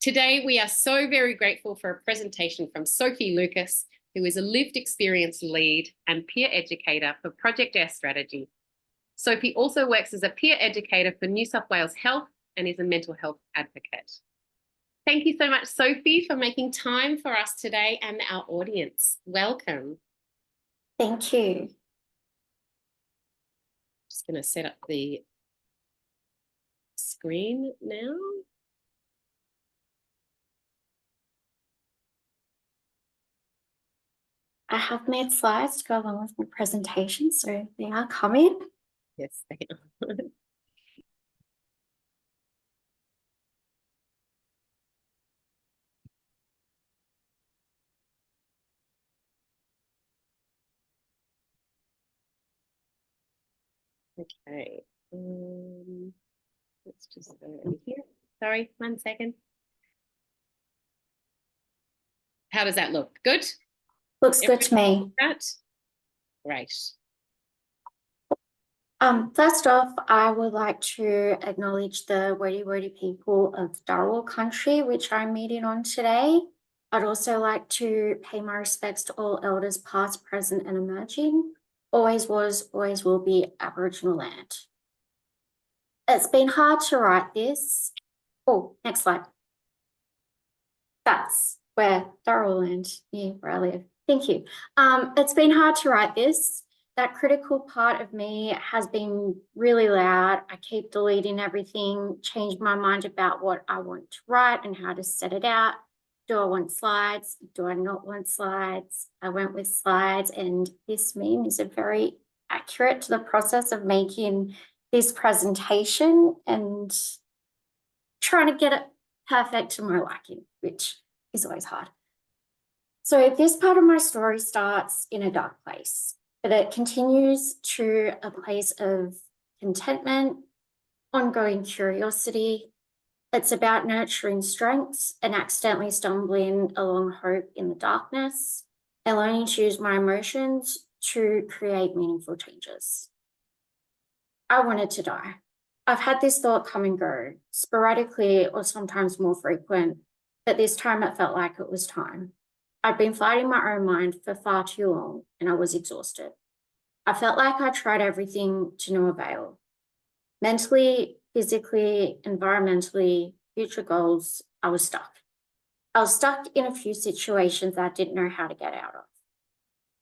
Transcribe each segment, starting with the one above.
Today, we are so very grateful for a presentation from Sophie Lucas, who is a lived experience lead and peer educator for Project Air Strategy. Sophie also works as a peer educator for New South Wales Health and is a mental health advocate. Thank you so much, Sophie, for making time for us today and our audience. Welcome. Thank you. Just going to set up the screen now. I have made slides to go along with my presentation, so they are coming. Yes, they are. Okay, let's just go over here. Sorry, 1 second. How does that look? Good? Looks good to me. Great. First off, I would like to acknowledge the Wodi people of Dharawal country, which I'm meeting on today. I'd also like to pay my respects to all elders past, present and emerging. Always was, always will be Aboriginal land. It's been hard to write this. Oh, next slide. That's where Dharawal land, near where I live. Thank you. It's been hard to write this. That critical part of me has been really loud. I keep deleting everything, change my mind about what I want to write and how to set it out. Do I want slides? Do I not want slides? I went with slides, and this meme is very accurate to the process of making this presentation and trying to get it perfect to my liking, which is always hard. So this part of my story starts in a dark place, but it continues to a place of contentment, ongoing curiosity. It's about nurturing strengths and accidentally stumbling along hope in the darkness and learning to use my emotions to create meaningful changes. I wanted to die. I've had this thought come and go, sporadically or sometimes more frequent, but this time it felt like it was time. I'd been fighting my own mind for far too long and I was exhausted. I felt like I tried everything to no avail. Mentally, physically, environmentally, future goals, I was stuck. I was stuck in a few situations that I didn't know how to get out of.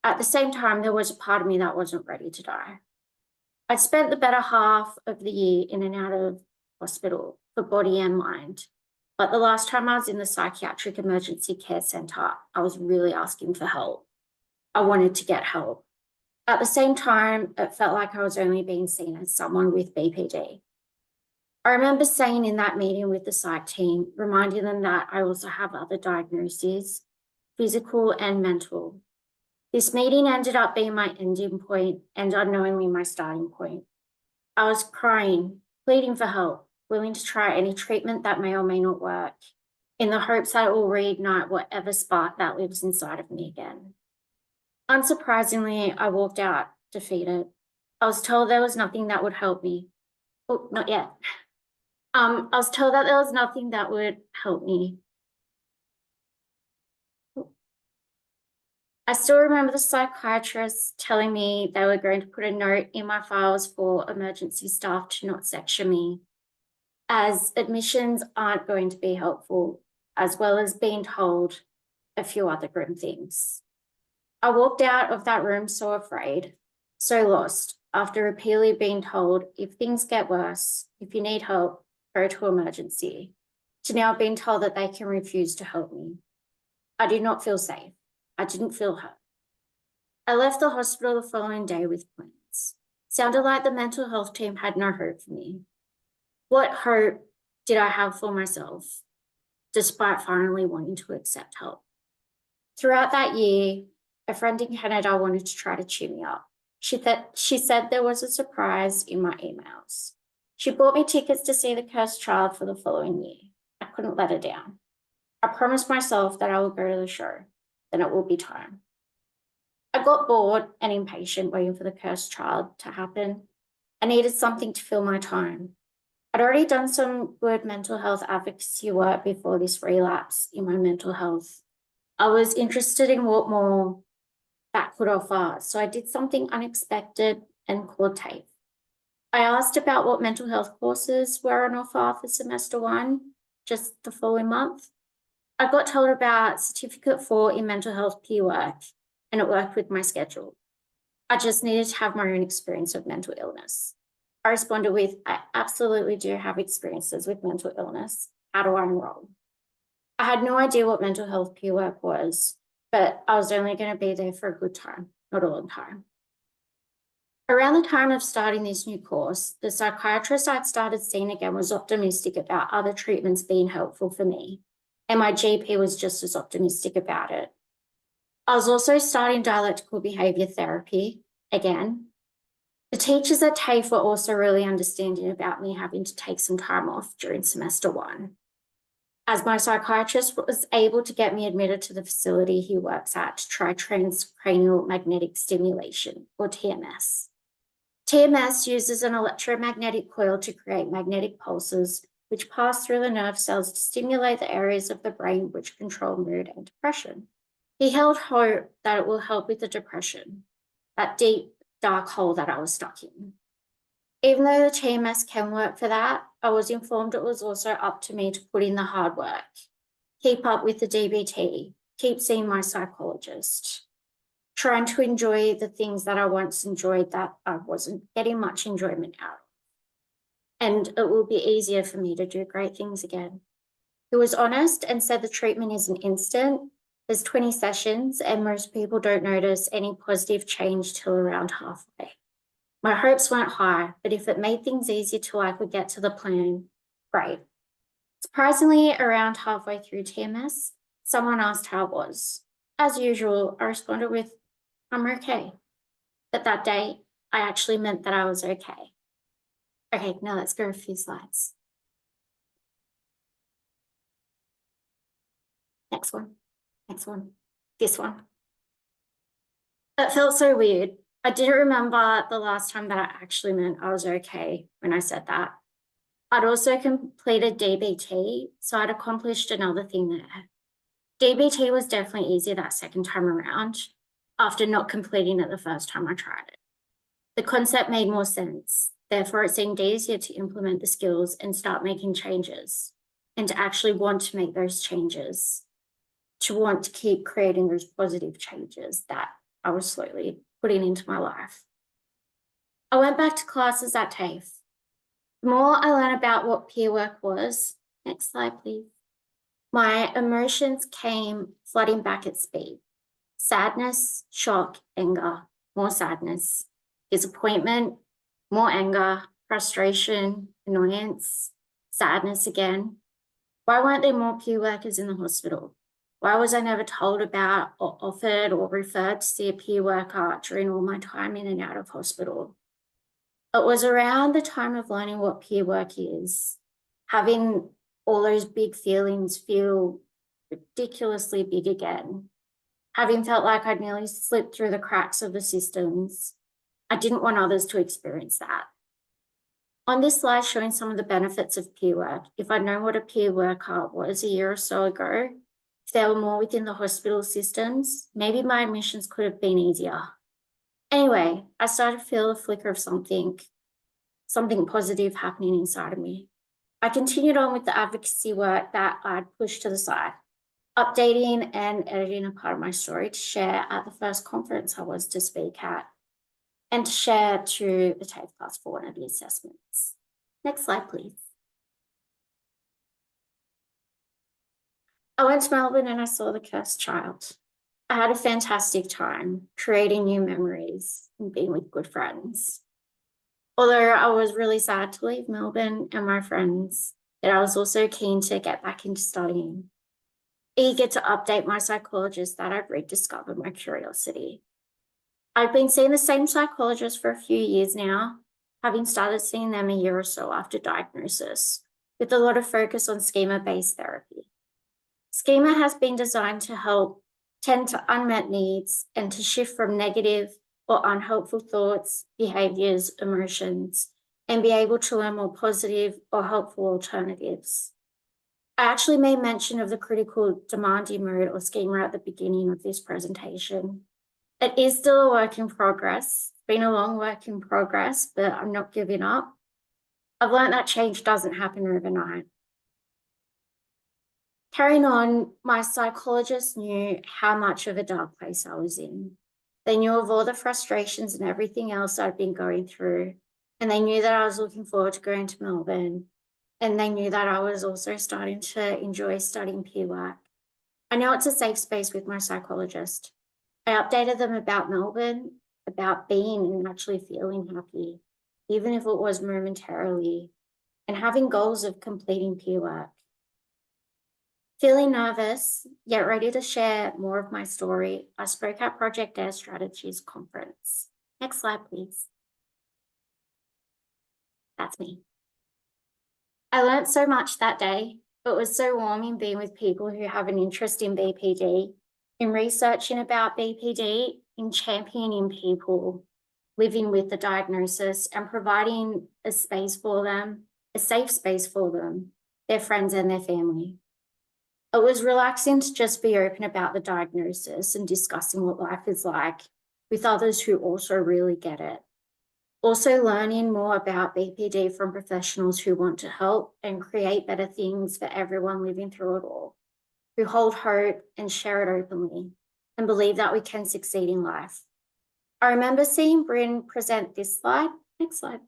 At the same time, there was a part of me that wasn't ready to die. I'd spent the better half of the year in and out of hospital for body and mind. But the last time I was in the psychiatric emergency care centre, I was really asking for help. I wanted to get help. At the same time, it felt like I was only being seen as someone with BPD. I remember saying in that meeting with the psych team, reminding them that I also have other diagnoses, physical and mental. This meeting ended up being my ending point and unknowingly my starting point. I was crying, pleading for help, willing to try any treatment that may or may not work, in the hopes that it will reignite whatever spark that lives inside of me again. Unsurprisingly, I walked out defeated. I was told there was nothing that would help me. Oh, not yet. I was told that there was nothing that would help me. I still remember the psychiatrist telling me they were going to put a note in my files for emergency staff to not section me, as admissions aren't going to be helpful, as well as being told a few other grim things. I walked out of that room so afraid, so lost, after repeatedly being told, if things get worse, if you need help, go to emergency, to now being told that they can refuse to help me. I did not feel safe. I didn't feel hurt. I left the hospital the following day with plans. Sounded like the mental health team had no hope for me. What hope did I have for myself, despite finally wanting to accept help? Throughout that year, a friend in Canada wanted to try to cheer me up. She said there was a surprise in my emails. She bought me tickets to see The Cursed Child for the following year. I couldn't let her down. I promised myself that I would go to the show, then it will be time. I got bored and impatient waiting for The Cursed Child to happen. I needed something to fill my time. I'd already done some good mental health advocacy work before this relapse in my mental health. I was interested in what more that could offer, so I did something unexpected and called TAFE. I asked about what mental health courses were on offer for semester 1, just the following month. I got told about Certificate 4 in mental health peer work, and it worked with my schedule. I just needed to have my own experience of mental illness. I responded with, I absolutely do have experiences with mental illness. How do I enroll? I had no idea what mental health peer work was, but I was only going to be there for a good time, not a long time. Around the time of starting this new course, the psychiatrist I'd started seeing again was optimistic about other treatments being helpful for me, and my GP was just as optimistic about it. I was also starting dialectical behaviour therapy again. The teachers at TAFE were also really understanding about me having to take some time off during semester 1, as my psychiatrist was able to get me admitted to the facility he works at to try transcranial magnetic stimulation, or TMS. TMS uses an electromagnetic coil to create magnetic pulses which pass through the nerve cells to stimulate the areas of the brain which control mood and depression. He held hope that it will help with the depression, that deep, dark hole that I was stuck in. Even though the TMS can work for that, I was informed it was also up to me to put in the hard work, keep up with the DBT, keep seeing my psychologist, trying to enjoy the things that I once enjoyed that I wasn't getting much enjoyment out of. And it will be easier for me to do great things again. He was honest and said the treatment isn't instant. There's 20 sessions and most people don't notice any positive change till around halfway. My hopes weren't high, but if it made things easier till I could get to the plan, great. Surprisingly, around halfway through TMS, someone asked how I was. As usual, I responded with, I'm okay. But that day, I actually meant that I was okay. Okay, now let's go a few slides. Next one, this one. It felt so weird. I didn't remember the last time that I actually meant I was okay when I said that. I'd also completed DBT, so I'd accomplished another thing there. DBT was definitely easier that second time around after not completing it the first time I tried it. The concept made more sense. Therefore, it seemed easier to implement the skills and start making changes, and to actually want to make those changes, to want to keep creating those positive changes that I was slowly putting into my life. I went back to classes at TAFE. The more I learned about what peer work was, next slide please, my emotions came flooding back at speed. Sadness, shock, anger, more sadness, disappointment, more anger, frustration, annoyance, sadness again. Why weren't there more peer workers in the hospital? Why was I never told about or offered or referred to see a peer worker during all my time in and out of hospital? It was around the time of learning what peer work is, having all those big feelings feel ridiculously big again, having felt like I'd nearly slipped through the cracks of the systems. I didn't want others to experience that. On this slide showing some of the benefits of peer work, if I'd known what a peer worker was a year or so ago, if there were more within the hospital systems, maybe my admissions could have been easier. Anyway, I started to feel a flicker of something positive happening inside of me. I continued on with the advocacy work that I'd pushed to the side, updating and editing a part of my story to share at the first conference I was to speak at, and to share to the TAFE class for one of the assessments. Next slide, please. I went to Melbourne and I saw The Cursed Child. I had a fantastic time creating new memories and being with good friends. Although I was really sad to leave Melbourne and my friends, but I was also keen to get back into studying, eager to update my psychologist that I'd rediscovered my curiosity. I've been seeing the same psychologist for a few years now, having started seeing them a year or so after diagnosis, with a lot of focus on schema-based therapy. Schema has been designed to help tend to unmet needs and to shift from negative or unhelpful thoughts, behaviours, emotions and be able to learn more positive or helpful alternatives. I actually made mention of the critical demanding mood or schema at the beginning of this presentation. It is still a work in progress. It's been a long work in progress, but I'm not giving up. I've learned that change doesn't happen overnight. Carrying on, my psychologist knew how much of a dark place I was in. They knew of all the frustrations and everything else I'd been going through, and they knew that I was looking forward to going to Melbourne, and they knew that I was also starting to enjoy studying peer work. I know it's a safe space with my psychologist. I updated them about Melbourne, about being and actually feeling happy, even if it was momentarily, and having goals of completing peer work. Feeling nervous, yet ready to share more of my story, I spoke at Project Air Strategies conference. Next slide, please. That's me. I learned so much that day. It was so warming being with people who have an interest in BPD, in researching about BPD, in championing people living with the diagnosis and providing a space for them, a safe space for them, their friends and their family. It was relaxing to just be open about the diagnosis and discussing what life is like with others who also really get it. Also learning more about BPD from professionals who want to help and create better things for everyone living through it all, who hold hope and share it openly and believe that we can succeed in life. I remember seeing Bryn present this slide, next slide,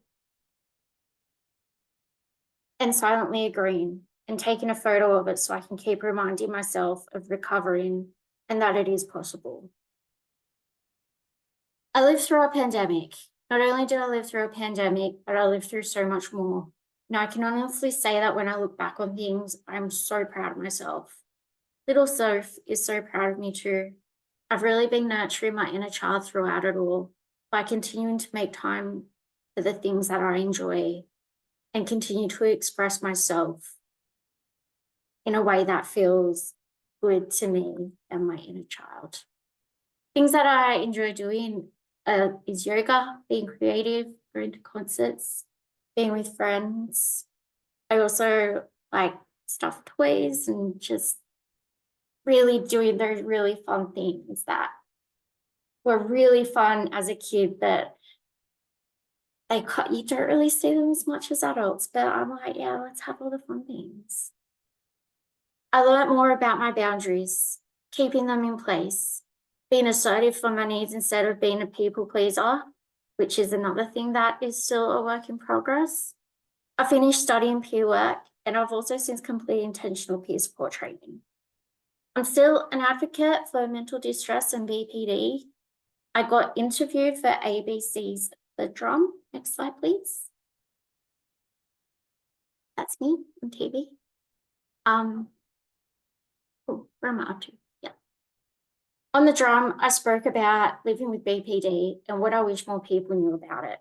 and silently agreeing and taking a photo of it so I can keep reminding myself of recovering and that it is possible. I lived through a pandemic. Not only did I live through a pandemic, but I lived through so much more. Now I can honestly say that when I look back on things, I'm so proud of myself. Little Soph is so proud of me too. I've really been nurturing my inner child throughout it all by continuing to make time for the things that I enjoy and continue to express myself in a way that feels good to me and my inner child. Things that I enjoy doing is yoga, being creative, going to concerts, being with friends. I also like stuffed toys and just really doing those really fun things that were really fun as a kid that you don't really see them as much as adults, but I'm like, yeah, let's have all the fun things. I learned more about my boundaries, keeping them in place, being assertive for my needs instead of being a people pleaser, which is another thing that is still a work in progress. I finished studying peer work, and I've also since completed intentional peer support training. I'm still an advocate for mental distress and BPD. I got interviewed for ABC's The Drum. Next slide, please. That's me on TV. Where am I up to? Yeah. On The Drum, I spoke about living with BPD and what I wish more people knew about it.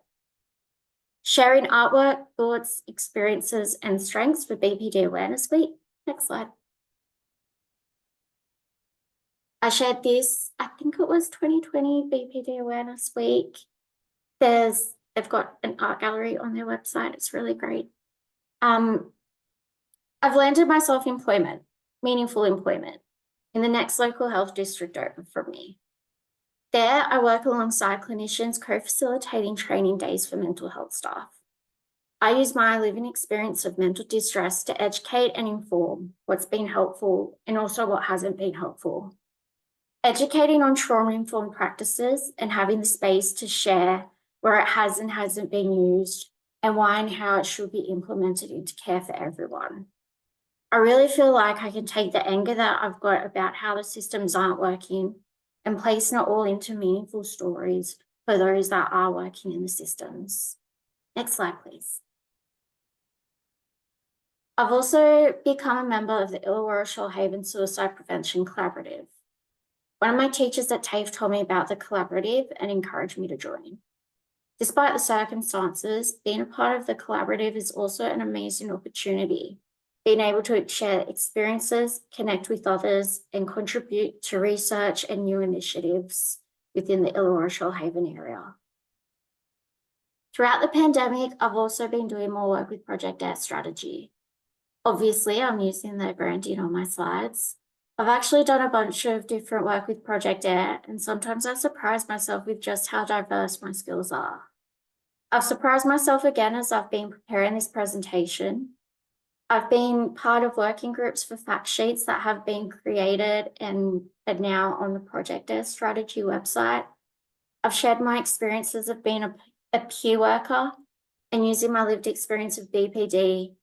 Sharing artwork, thoughts, experiences, and strengths for BPD Awareness Week. Next slide. I shared this, I think it was 2020 BPD Awareness Week. They've got an art gallery on their website. It's really great. I've landed myself employment, meaningful employment, in the next local health district over from me. There, I work alongside clinicians co-facilitating training days for mental health staff. I use my living experience of mental distress to educate and inform what's been helpful and also what hasn't been helpful. Educating on trauma-informed practices and having the space to share where it has and hasn't been used and why and how it should be implemented into care for everyone. I really feel like I can take the anger that I've got about how the systems aren't working and placing it all into meaningful stories for those that are working in the systems. Next slide, please. I've also become a member of the Illawarra Shoalhaven Suicide Prevention Collaborative. One of my teachers at TAFE told me about the collaborative and encouraged me to join. Despite the circumstances, being a part of the collaborative is also an amazing opportunity. Being able to share experiences, connect with others, and contribute to research and new initiatives within the Illawarra Shoalhaven area. Throughout the pandemic, I've also been doing more work with Project Air strategy. Obviously, I'm using the branding on my slides. I've actually done a bunch of different work with Project Air, and sometimes I surprise myself with just how diverse my skills are. I've surprised myself again as I've been preparing this presentation. I've been part of working groups for fact sheets that have been created and are now on the Project Air strategy website. I've shared my experiences of being a peer worker and using my lived experience of BPD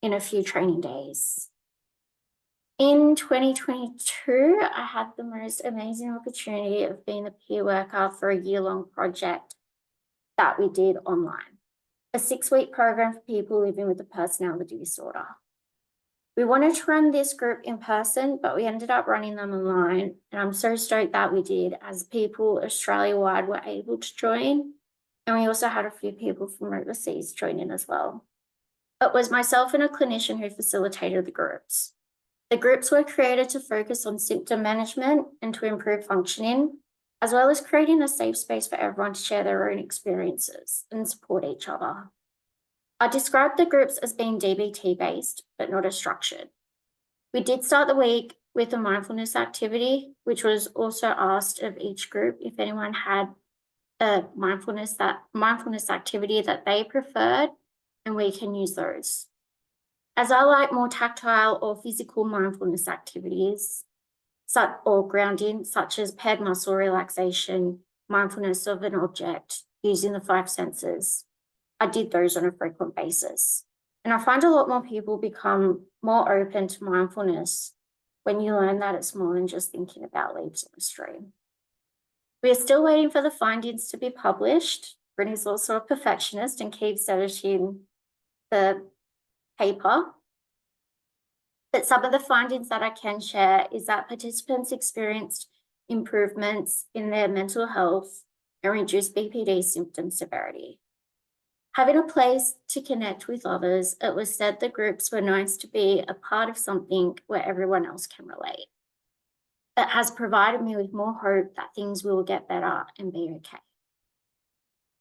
in a few training days. In 2022, I had the most amazing opportunity of being a peer worker for a year-long project that we did online, a 6-week program for people living with a personality disorder. We wanted to run this group in person, but we ended up running them online, and I'm so stoked that we did, as people Australia-wide were able to join, and we also had a few people from overseas join in as well. It was myself and a clinician who facilitated the groups. The groups were created to focus on symptom management and to improve functioning, as well as creating a safe space for everyone to share their own experiences and support each other. I described the groups as being DBT-based, but not as structured. We did start the week with a mindfulness activity, which was also asked of each group if anyone had a mindfulness activity that they preferred, and we can use those. As I like more tactile or physical mindfulness activities, or grounding, such as paired muscle relaxation, mindfulness of an object, using the 5 senses, I did those on a frequent basis. And I find a lot more people become more open to mindfulness when you learn that it's more than just thinking about leaves on a stream. We are still waiting for the findings to be published. Brittany's also a perfectionist and keeps editing the paper. But some of the findings that I can share is that participants experienced improvements in their mental health and reduced BPD symptom severity. Having a place to connect with others, it was said the groups were nice to be a part of something where everyone else can relate. It has provided me with more hope that things will get better and be okay.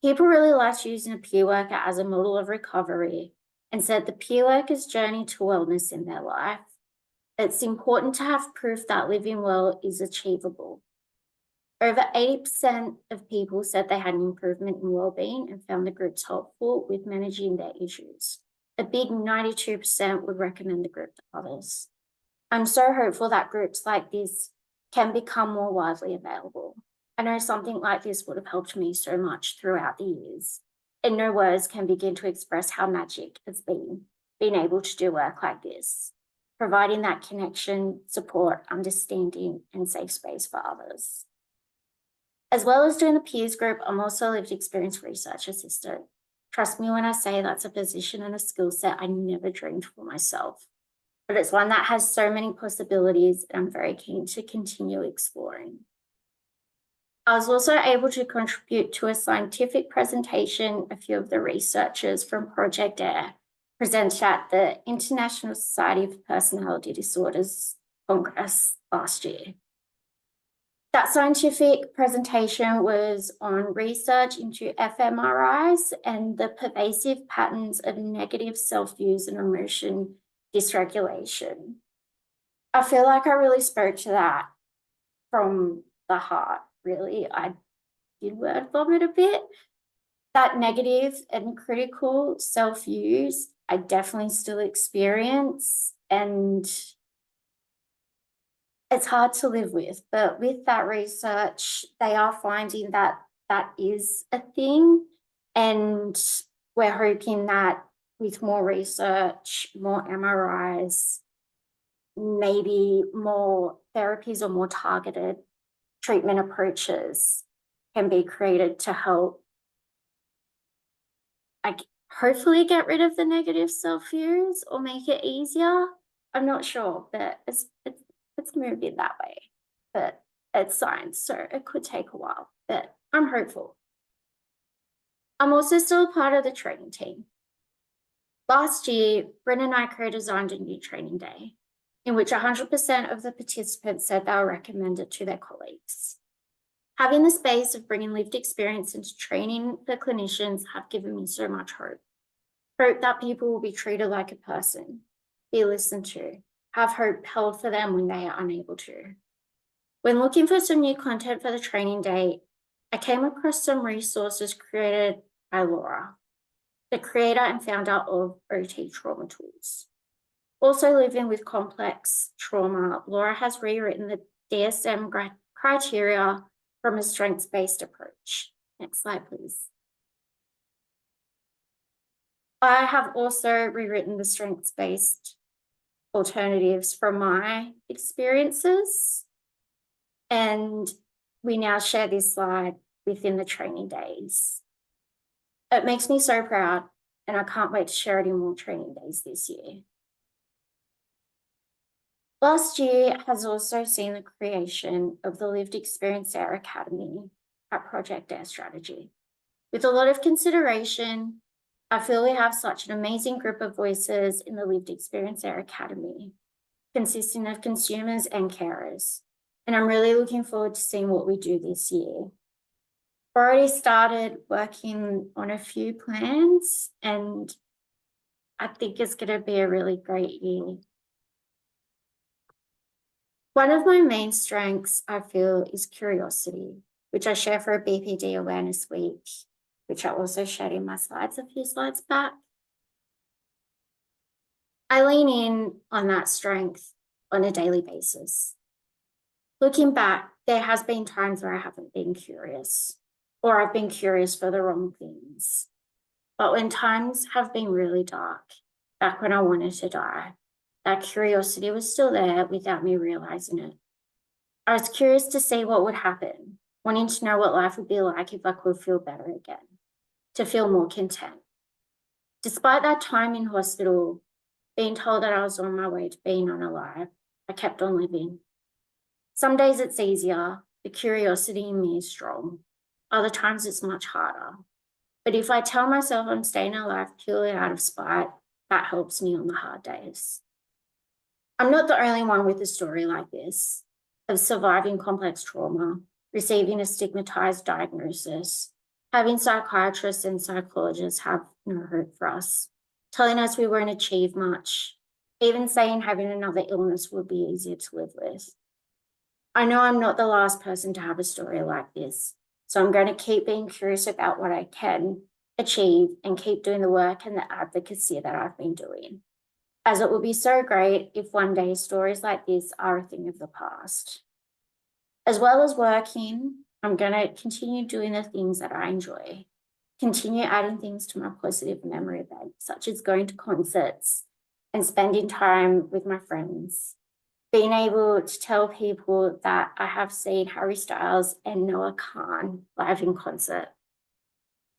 People really liked using a peer worker as a model of recovery and said the peer worker's journey to wellness in their life. It's important to have proof that living well is achievable. Over 80% of people said they had an improvement in well-being and found the groups helpful with managing their issues. A big 92% would recommend the group to others. I'm so hopeful that groups like this can become more widely available. I know something like this would have helped me so much throughout the years, and no words can begin to express how magic it's been being able to do work like this, providing that connection, support, understanding, and safe space for others. As well as doing the peers group, I'm also a lived experience research assistant. Trust me when I say that's a position and a skill set I never dreamed for myself, but it's one that has so many possibilities and I'm very keen to continue exploring. I was also able to contribute to a scientific presentation a few of the researchers from Project Air presented at the International Society for Personality Disorders Congress last year. That scientific presentation was on research into fMRIs and the pervasive patterns of negative self-views and emotion dysregulation. I feel like I really spoke to that from the heart, really. I did word vomit a bit. That negative and critical self-views, I definitely still experience, and it's hard to live with, but with that research, they are finding that that is a thing. And we're hoping that with more research, more MRIs, maybe more therapies or more targeted treatment approaches can be created to help, hopefully get rid of the negative self-views or make it easier. I'm not sure, but it's moving that way, but it's science, so it could take a while, but I'm hopeful. I'm also still a part of the training team. Last year, Bryn and I co-designed a new training day in which 100% of the participants said they'll recommend it to their colleagues. Having the space of bringing lived experience into training for clinicians have given me so much hope. Hope that people will be treated like a person, be listened to, have hope held for them when they are unable to. When looking for some new content for the training day, I came across some resources created by Laura, the creator and founder of OT Trauma Tools. Also living with complex trauma, Laura has rewritten the DSM criteria from a strengths-based approach. Next slide, please. I have also rewritten the strengths-based alternatives from my experiences, and we now share this slide within the training days. It makes me so proud, and I can't wait to share it in more training days this year. Last year has also seen the creation of the Lived Experience Air Academy at Project Air Strategy. With a lot of consideration, I feel we have such an amazing group of voices in the Lived Experience Air Academy, consisting of consumers and carers. And I'm really looking forward to seeing what we do this year. I've already started working on a few plans, and I think it's going to be a really great year. One of my main strengths, I feel, is curiosity, which I share for a BPD Awareness Week, which I also shared in my slides a few slides back. I lean in on that strength on a daily basis. Looking back, there has been times where I haven't been curious, or I've been curious for the wrong things. But when times have been really dark, back when I wanted to die, that curiosity was still there without me realizing it. I was curious to see what would happen, wanting to know what life would be like if I could feel better again, to feel more content. Despite that time in hospital, being told that I was on my way to being unalive, I kept on living. Some days it's easier, the curiosity in me is strong. Other times it's much harder. But if I tell myself I'm staying alive purely out of spite, that helps me on the hard days. I'm not the only one with a story like this, of surviving complex trauma, receiving a stigmatized diagnosis, having psychiatrists and psychologists have no hope for us, telling us we won't achieve much, even saying having another illness would be easier to live with. I know I'm not the last person to have a story like this, so I'm going to keep being curious about what I can achieve and keep doing the work and the advocacy that I've been doing, as it would be so great if one day stories like this are a thing of the past. As well as working, I'm going to continue doing the things that I enjoy, continue adding things to my positive memory bank, such as going to concerts and spending time with my friends, being able to tell people that I have seen Harry Styles and Noah Khan live in concert.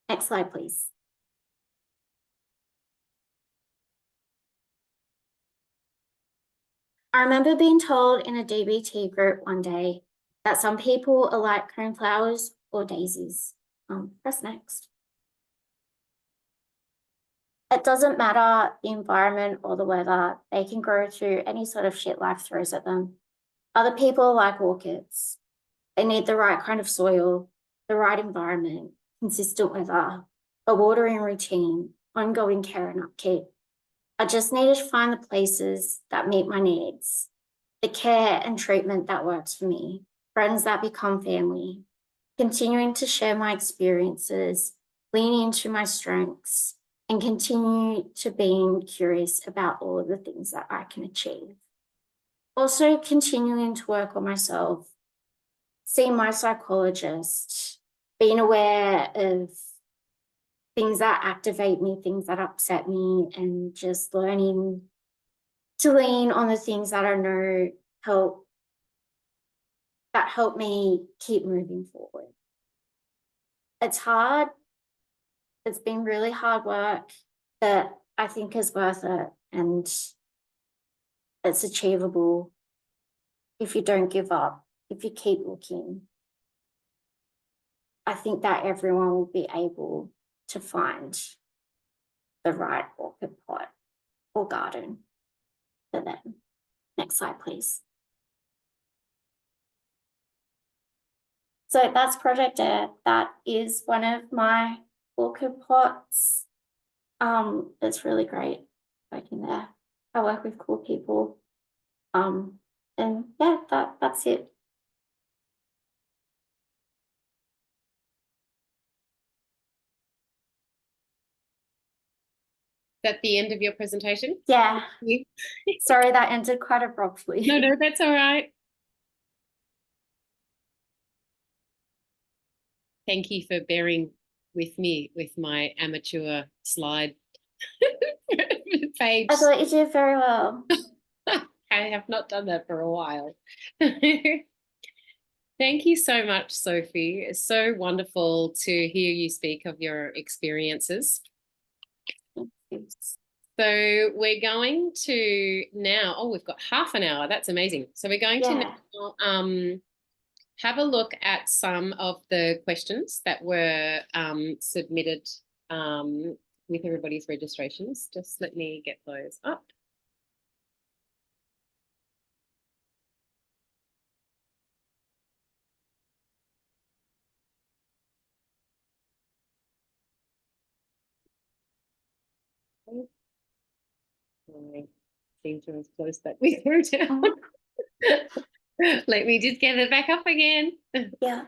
Next slide, please. I remember being told in a DBT group one day that some people are like cornflowers or daisies. Press next. It doesn't matter the environment or the weather, they can grow through any sort of shit life throws at them. Other people are like orchids. They need the right kind of soil, the right environment, consistent weather, a watering routine, ongoing care and upkeep. I just need to find the places that meet my needs, the care and treatment that works for me, friends that become family, continuing to share my experiences, lean into my strengths, and continue to being curious about all of the things that I can achieve. Also continuing to work on myself, seeing my psychologist, being aware of things that activate me, things that upset me, and just learning to lean on the things that I know help me keep moving forward. It's hard. It's been really hard work, but I think is worth it, and it's achievable if you don't give up, if you keep looking. I think that everyone will be able to find the right orchid pot or garden for them. Next slide, please. So that's Project Air. That is one of my orchid pots. It's really great working there. I work with cool people. And yeah, that's it. At the end of your presentation? Yeah. Sorry, that ended quite abruptly. No, that's all right. Thank you for bearing with me with my amateur slide page. I thought you did very well. I have not done that for a while. Thank you so much, Sophie. It's so wonderful to hear you speak of your experiences. So we're going to now, oh, we've got half an hour. That's amazing. So we're going to now have a look at some of the questions that were submitted with everybody's registrations. Just let me get those up. I seem to have closed that window down. Let me just get it back up again. Yeah.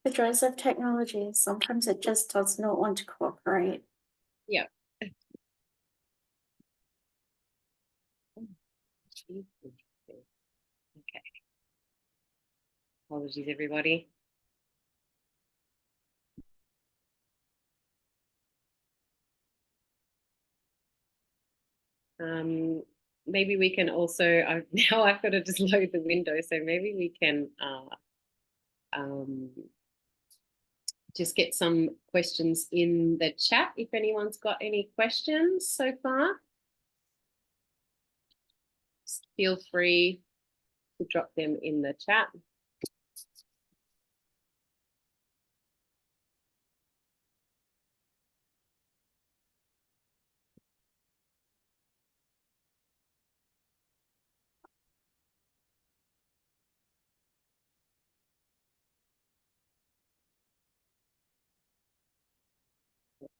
The joys of technology. Sometimes it just does not want to cooperate. Yeah. Okay. Apologies, everybody. Maybe we can also, now I've got to just load the window, so maybe we can just get some questions in the chat if anyone's got any questions so far. Just feel free to drop them in the chat.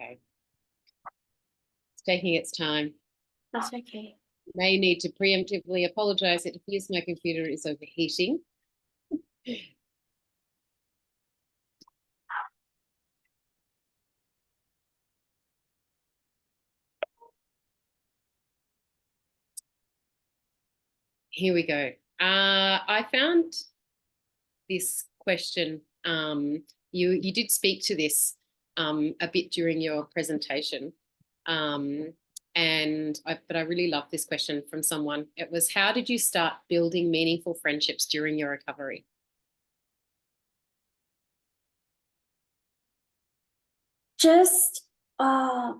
Okay. It's taking its time. That's okay. May need to preemptively apologize. It appears my computer is overheating. Here we go. I found this question. You did speak to this a bit during your presentation. But I really love this question from someone. It was, how did you start building meaningful friendships during your recovery? Just, I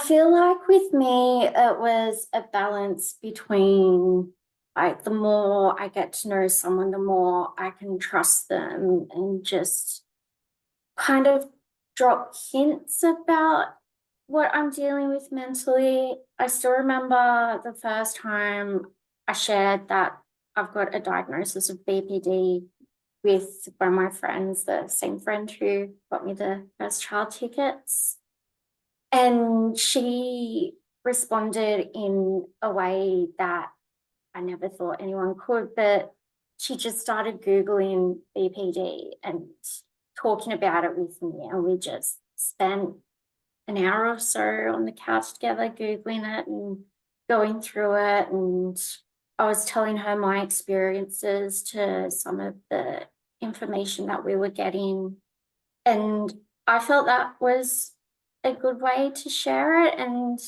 feel like with me, it was a balance between like the more I get to know someone, the more I can trust them and just kind of drop hints about what I'm dealing with mentally. I still remember the first time I shared that I've got a diagnosis of BPD with one of my friends, the same friend who got me the first child tickets. And she responded in a way that I never thought anyone could, but she just started Googling BPD and talking about it with me. And we just spent an hour or so on the couch together, Googling it and going through it. And I was telling her my experiences to some of the information that we were getting. And I felt that was a good way to share it. And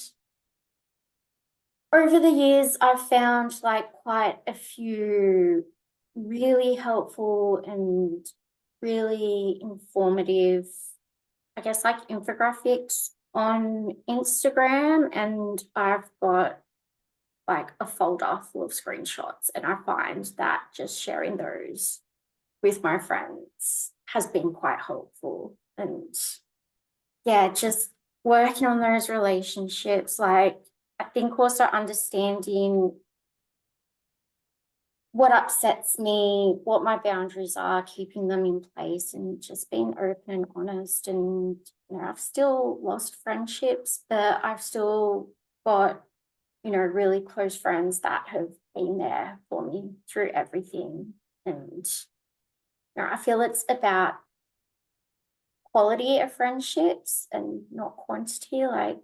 over the years, I've found like quite a few really helpful and really informative, I guess, like infographics on Instagram. And I've got like a folder full of screenshots. And I find that just sharing those with my friends has been quite helpful. And yeah, just working on those relationships. Like, I think also understanding what upsets me, what my boundaries are, keeping them in place and just being open and honest. And, you know, I've still lost friendships, but I've still got, you know, really close friends that have been there for me through everything. And, you know, I feel it's about quality of friendships and not quantity. Like,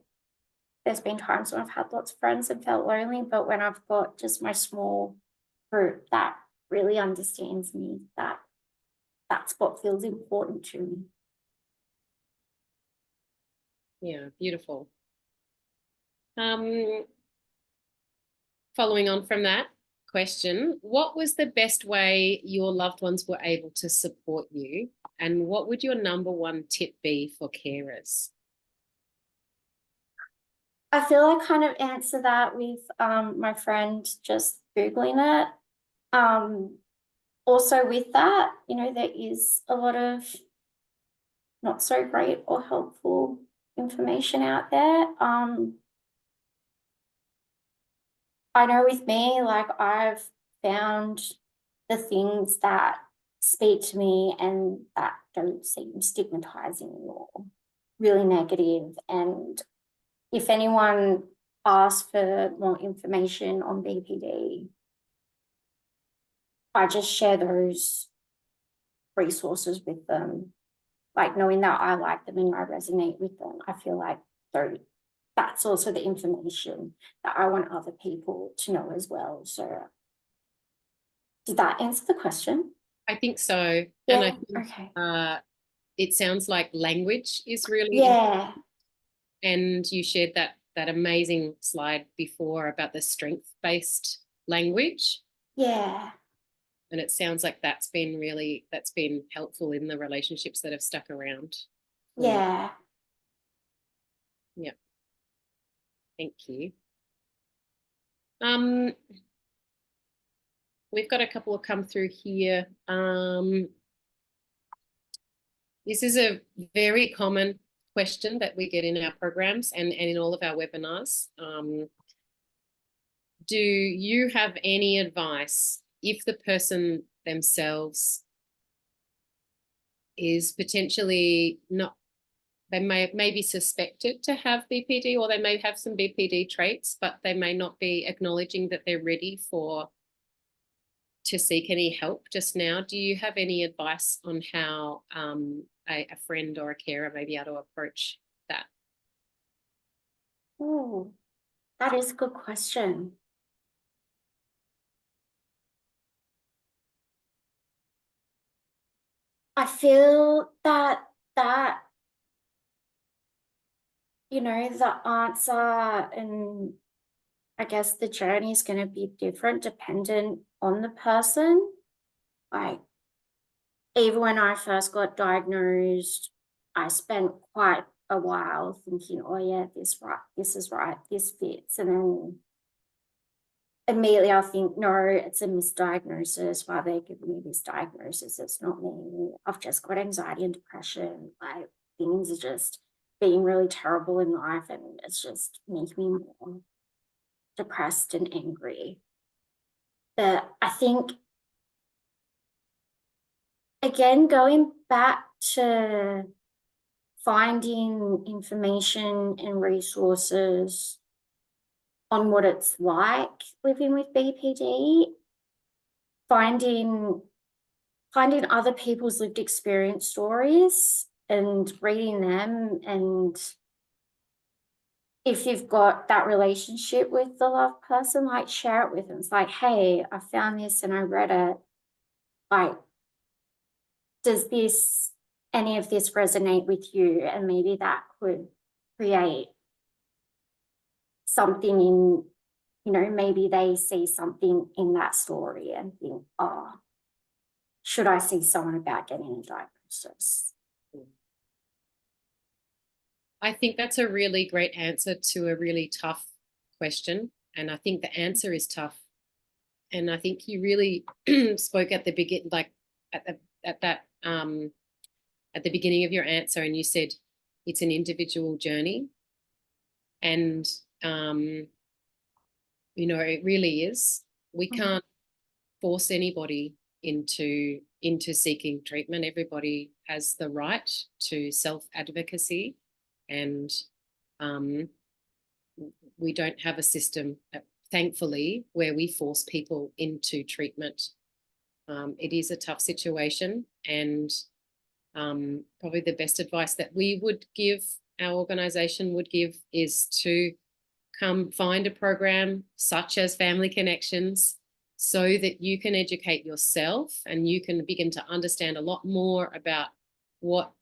there's been times when I've had lots of friends and felt lonely, but when I've got just my small group that really understands me, that's what feels important to me. Yeah, beautiful. Following on from that question, what was the best way your loved ones were able to support you? And what would your number one tip be for carers? I feel I kind of answer that with my friend just Googling it. Also with that, you know, there is a lot of not so great or helpful information out there. I know with me, like, I've found the things that speak to me and that don't seem stigmatizing or really negative. And if anyone asks for more information on BPD, I just share those resources with them, like knowing that I like them and I resonate with them. I feel like that's also the information that I want other people to know as well. So did that answer the question? I think so. Yeah. And I think, Okay. it sounds like language is really Yeah. and you shared that amazing slide before about the strength-based language. Yeah. And it sounds like that's been helpful in the relationships that have stuck around. Yeah. Yeah. Thank you. We've got a couple of come through here. This is a very common question that we get in our programs and in all of our webinars. Do you have any advice if the person themselves is potentially not, they may be suspected to have BPD, or they may have some BPD traits, but they may not be acknowledging that they're ready to seek any help just now? Do you have any advice on how a friend or a carer may be able to approach that? Oh, that is a good question. I feel that you know, the answer and I guess the journey is going to be different dependent on the person. Like, even when I first got diagnosed, I spent quite a while thinking, oh yeah, this is right, this fits. And then immediately I think, no, it's a misdiagnosis. Why they're giving me this diagnosis? It's not me. I've just got anxiety and depression. Like, things are just being really terrible in life, and it's just making me more depressed and angry. But I think, again, going back to finding information and resources on what it's like living with BPD, finding other people's lived experience stories and reading them. And if you've got that relationship with the loved person, like, share it with them. It's like, hey, I found this and I read it. Like, does any of this resonate with you? And maybe that could create something in, you know, maybe they see something in that story and think, oh, should I see someone about getting a diagnosis? I think that's a really great answer to a really tough question. And I think the answer is tough. And I think you really spoke at the beginning, like at the beginning of your answer, and you said it's an individual journey. And you know, it really is. We can't force anybody into seeking treatment. Everybody has the right to self-advocacy, and we don't have a system, thankfully, where we force people into treatment. It is a tough situation, and probably the best advice that we would give, our organisation would give, is to come find a program such as Family Connections, so that you can educate yourself and you can begin to understand a lot more about what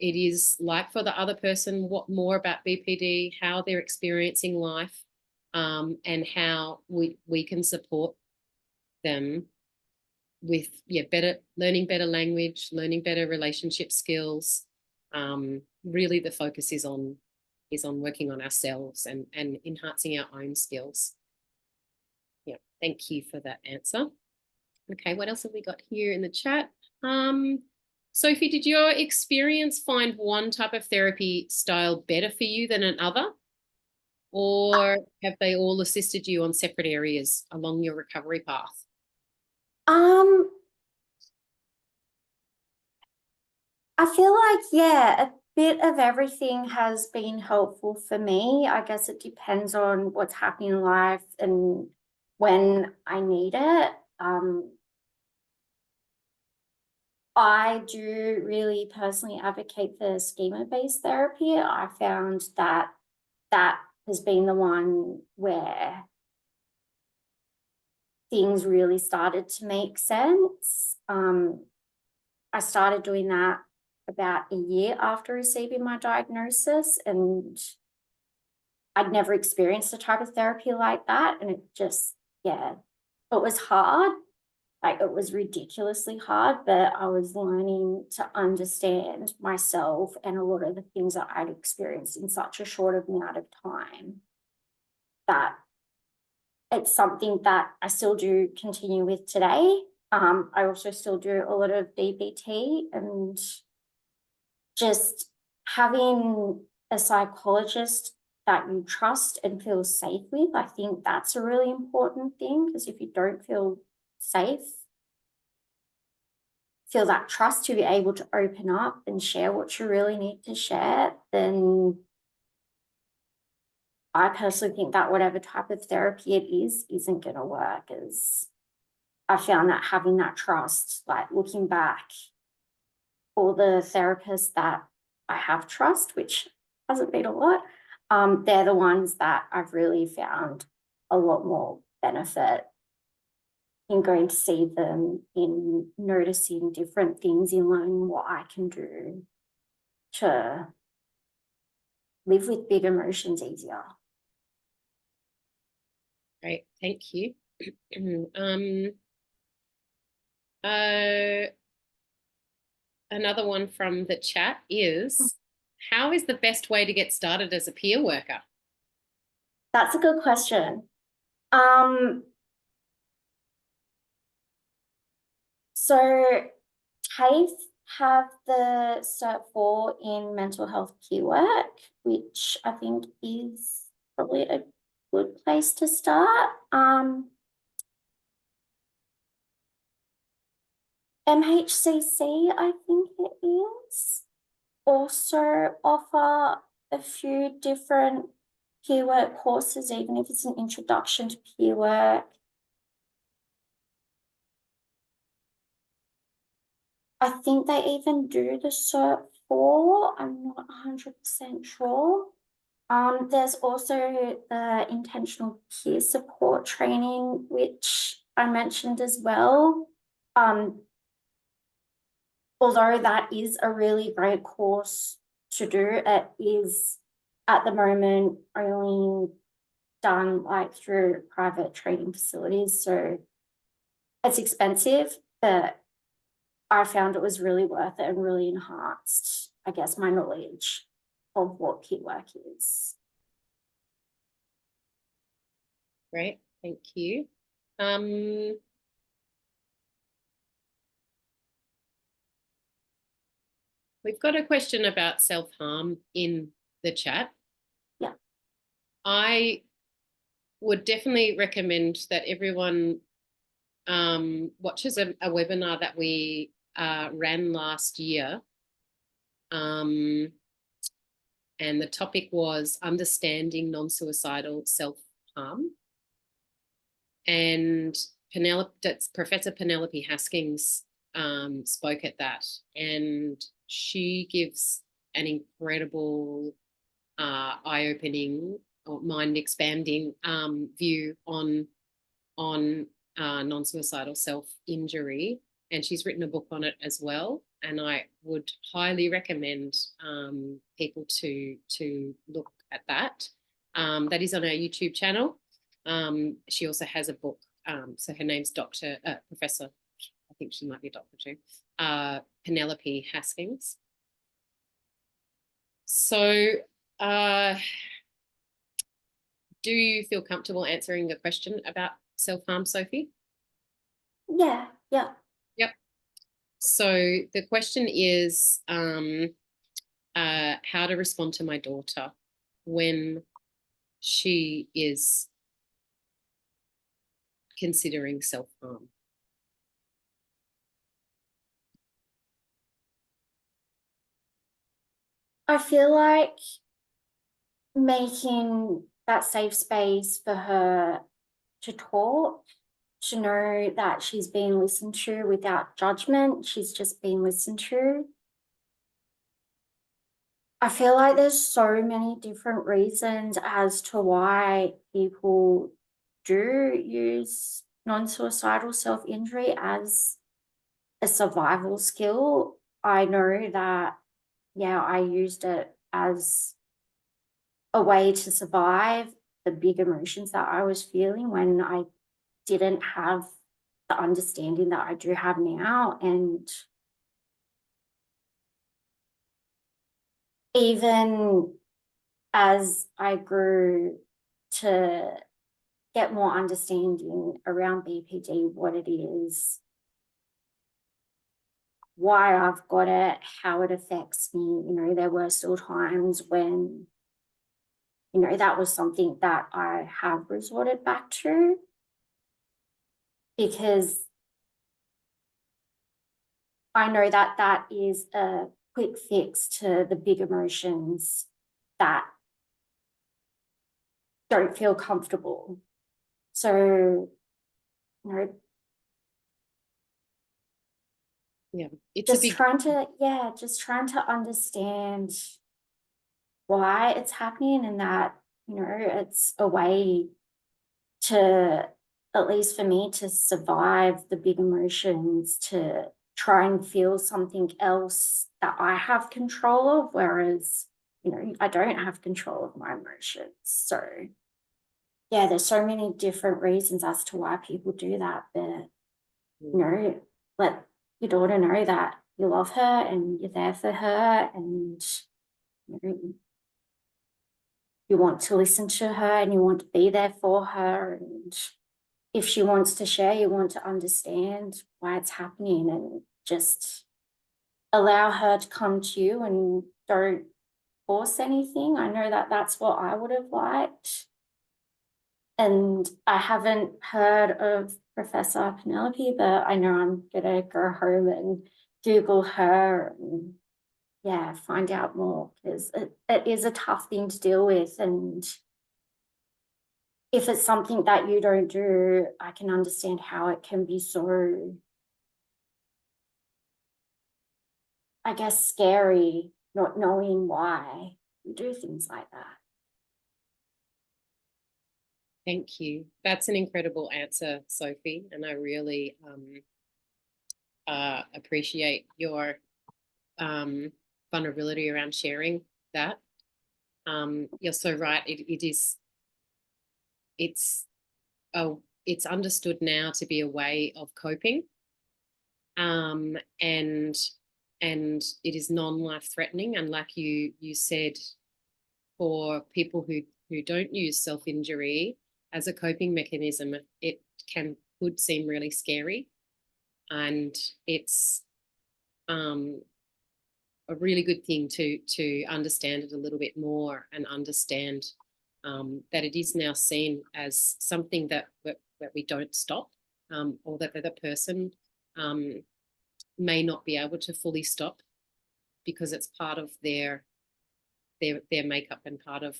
it is like for the other person, what more about BPD, how they're experiencing life, and how we can support them with learning better language, learning better relationship skills. Really the focus is on working on ourselves and enhancing our own skills. Yeah, thank you for that answer. Okay, what else have we got here in the chat? Sophie, did your experience find one type of therapy style better for you than another? Or have they all assisted you on separate areas along your recovery path? I feel like, yeah, a bit of everything has been helpful for me. I guess it depends on what's happening in life and when I need it. I do really personally advocate for schema-based therapy. I found that that has been the one where things really started to make sense. I started doing that about a year after receiving my diagnosis, and I'd never experienced a type of therapy like that. And it just, yeah, it was hard. Like, it was ridiculously hard, but I was learning to understand myself and a lot of the things that I'd experienced in such a short amount of time, that it's something that I still do continue with today. I also still do a lot of DBT, and just having a psychologist that you trust and feel safe with, I think that's a really important thing, because if you don't feel safe, feel that trust to be able to open up and share what you really need to share, then I personally think that whatever type of therapy it is isn't going to work. As I found that having that trust, like looking back, all the therapists that I have trust, which hasn't been a lot, they're the ones that I've really found a lot more benefit in going to see them, in noticing different things, in learning what I can do to live with big emotions easier. Great, thank you. Another one from the chat is, how is the best way to get started as a peer worker? That's a good question. So TAFE have the Cert 4 in mental health peer work, which I think is probably a good place to start. MHCC, I think it is, also offer a few different peer work courses, even if it's an introduction to peer work. I think they even do the Cert 4. I'm not 100% sure. There's also the intentional peer support training, which I mentioned as well. Although that is a really great course to do, it is at the moment only done like through private training facilities. So it's expensive, but I found it was really worth it and really enhanced, I guess, my knowledge of what peer work is. Great, thank you. We've got a question about self-harm in the chat. Yeah. I would definitely recommend that everyone watches a webinar that we ran last year. And the topic was understanding non-suicidal self-harm. And Professor Penelope Haskins spoke at that, and she gives an incredible eye-opening or mind-expanding view on non-suicidal self-injury, and she's written a book on it as well. And I would highly recommend people to look at that. That is on our YouTube channel. She also has a book. So her name's Professor, I think she might be a doctor too, Penelope Haskins. So do you feel comfortable answering the question about self-harm, Sophie? Yeah. Yep. So the question is how to respond to my daughter when she is considering self-harm. I feel like making that safe space for her to talk, to know that she's being listened to without judgment, she's just being listened to. I feel like there's so many different reasons as to why people do use non-suicidal self-injury as a survival skill. I know that, yeah, I used it as a way to survive the big emotions that I was feeling when I didn't have the understanding that I do have now. And even as I grew to get more understanding around BPD, what it is, why I've got it, how it affects me, you know, there were still times when, you know, that was something that I have resorted back to, because I know that that is a quick fix to the big emotions that don't feel comfortable. So, you know, yeah, it's just trying to understand why it's happening, and that, you know, it's a way to, at least for me, to survive the big emotions, to try and feel something else that I have control of, whereas, you know, I don't have control of my emotions. So yeah, there's so many different reasons as to why people do that, but, you know, let your daughter know that you love her and you're there for her, and, you know, you want to listen to her and you want to be there for her, and if she wants to share, you want to understand why it's happening, and just allow her to come to you and don't force anything. I know that that's what I would have liked. And I haven't heard of Professor Penelope, but I know I'm gonna go home and Google her and, yeah, find out more, because it is a tough thing to deal with. And if it's something that you don't do, I can understand how it can be so, I guess, scary, not knowing why you do things like that. Thank you. That's an incredible answer, Sophie, and I really appreciate your vulnerability around sharing that. You're so right. It's understood now to be a way of coping, and it is non-life-threatening. And like you said, for people who don't use self-injury as a coping mechanism, it could seem really scary, and it's a really good thing to understand it a little bit more, and understand that it is now seen as something that we don't stop. or that the person may not be able to fully stop because it's part of their makeup and part of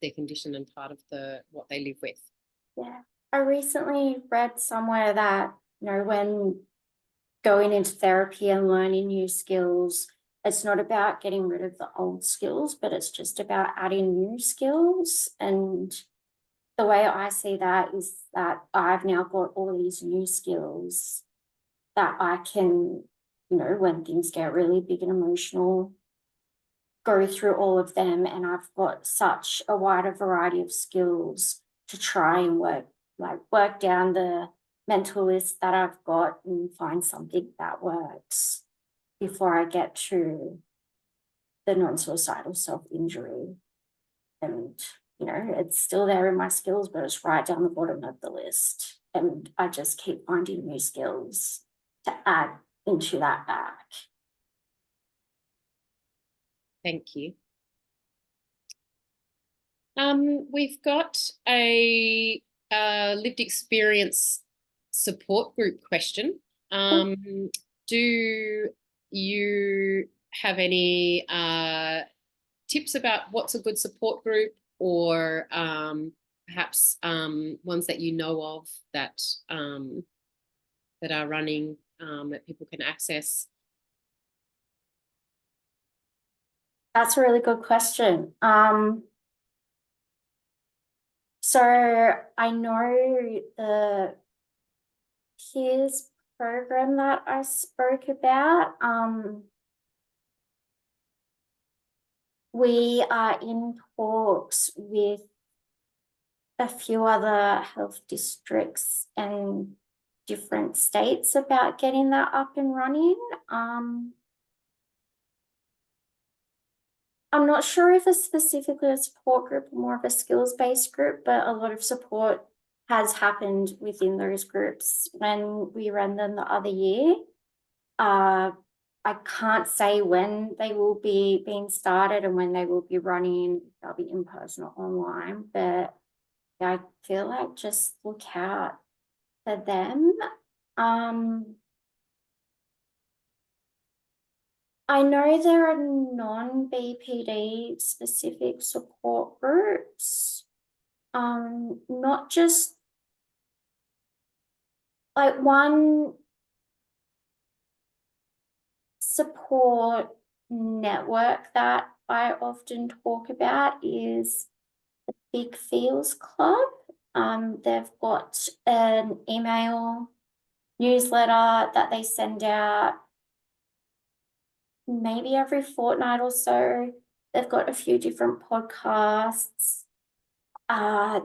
their condition and part of what they live with. Yeah, I recently read somewhere that, when going into therapy and learning new skills, it's not about getting rid of the old skills, but it's just about adding new skills. And the way I see that is that I've now got all these new skills that I can, when things get really big and emotional, go through all of them. And I've got such a wider variety of skills to try and work down the mental list that I've got and find something that works before I get to the non-suicidal self-injury. And, it's still there in my skills, but it's right down the bottom of the list. And I just keep finding new skills to add into that bag. Thank you. We've got a lived experience support group question. Do you have any tips about what's a good support group, or perhaps ones that you know of that that are running that people can access? That's a really good question. So I know the peers program that I spoke about. We are in talks with a few other health districts and different states about getting that up and running. I'm not sure if it's specifically a support group or more of a skills-based group, but a lot of support has happened within those groups when we ran them the other year. I can't say when they will be being started and when they will be running. They'll be in person or online, but I feel like just look out for them. I know there are non-BPD specific support groups, not just like one support network that I often talk about is the Big Feels Club. They've got an email newsletter that they send out maybe every fortnight or so. They've got a few different podcasts. I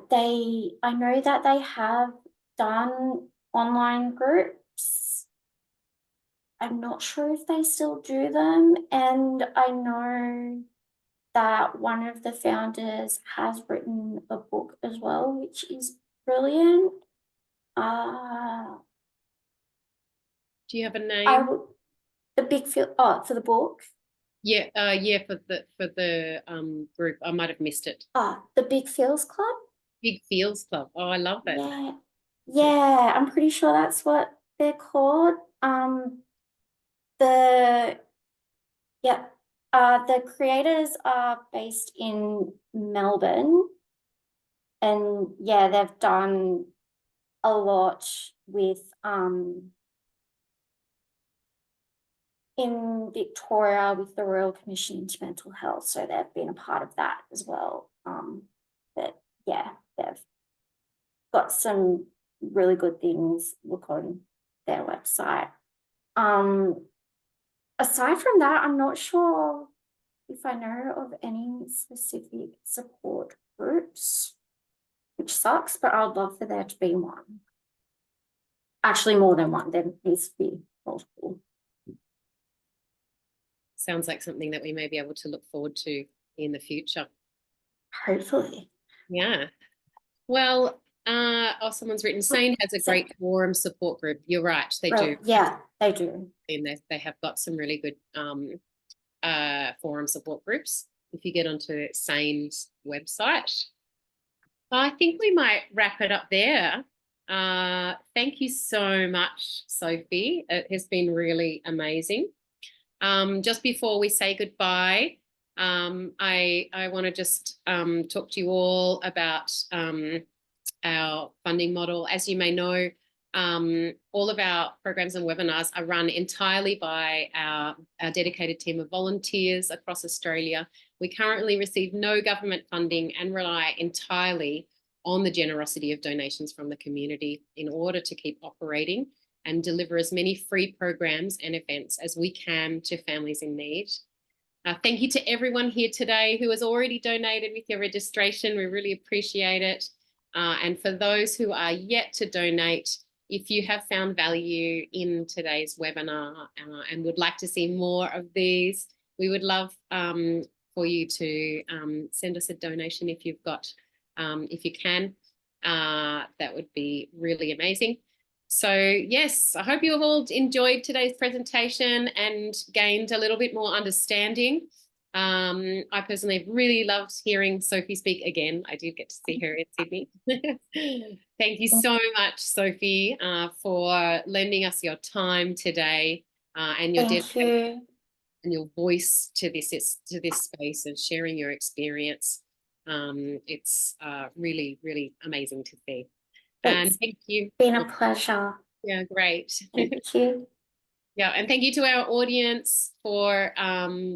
know that they have done online groups. I'm not sure if they still do them. And I know that one of the founders has written a book as well, which is brilliant. Do you have a name? The Big Feel, for the book. Yeah, for the group. I might have missed it. The Big Feels Club. Big Feels Club. Oh, I love it. Yeah, I'm pretty sure that's what they're called. The creators are based in Melbourne, and they've done a lot with in Victoria with the Royal Commission into Mental Health, so they've been a part of that as well. But they've got some really good things. Look on their website. Aside from that, I'm not sure if I know of any specific support groups, which sucks, but I'd love for there to be one. Actually, more than one. There needs to be multiple. Sounds like something that we may be able to look forward to in the future. Hopefully. Yeah. Well, someone's written, SANE has a great forum support group. You're right, they do. Yeah, they do. And they have got some really good forum support groups. If you get onto SANE's website. I think we might wrap it up there. Thank you so much, Sophie. It has been really amazing. Just before we say goodbye, I want to just talk to you all about our funding model. As you may know, all of our programs and webinars are run entirely by our dedicated team of volunteers across Australia. We currently receive no government funding and rely entirely on the generosity of donations from the community in order to keep operating and deliver as many free programs and events as we can to families in need. Thank you to everyone here today who has already donated with your registration. We really appreciate it. And for those who are yet to donate, if you have found value in today's webinar and would like to see more of these, we would love for you to send us a donation if you've got, if you can. That would be really amazing. So yes, I hope you have all enjoyed today's presentation and gained a little bit more understanding. I personally have really loved hearing Sophie speak again. I did get to see her in Sydney. Thank you so much, Sophie, for lending us your time today and your dedication and your voice to this space and sharing your experience. It's really, really amazing to see. And thank you. Been a pleasure. Yeah, great. Thank you. Yeah, and thank you to our audience for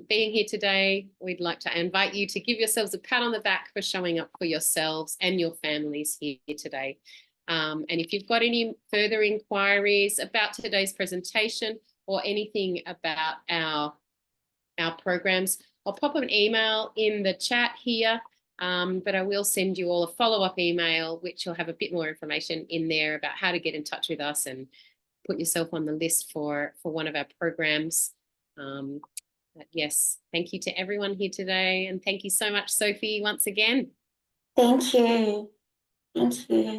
being here today. We'd like to invite you to give yourselves a pat on the back for showing up for yourselves and your families here today. And if you've got any further inquiries about today's presentation or anything about our programs, I'll pop an email in the chat here. But I will send you all a follow-up email, which will have a bit more information in there about how to get in touch with us and put yourself on the list for one of our programs. But yes, thank you to everyone here today. And thank you so much, Sophie, once again. Thank you. Thank you.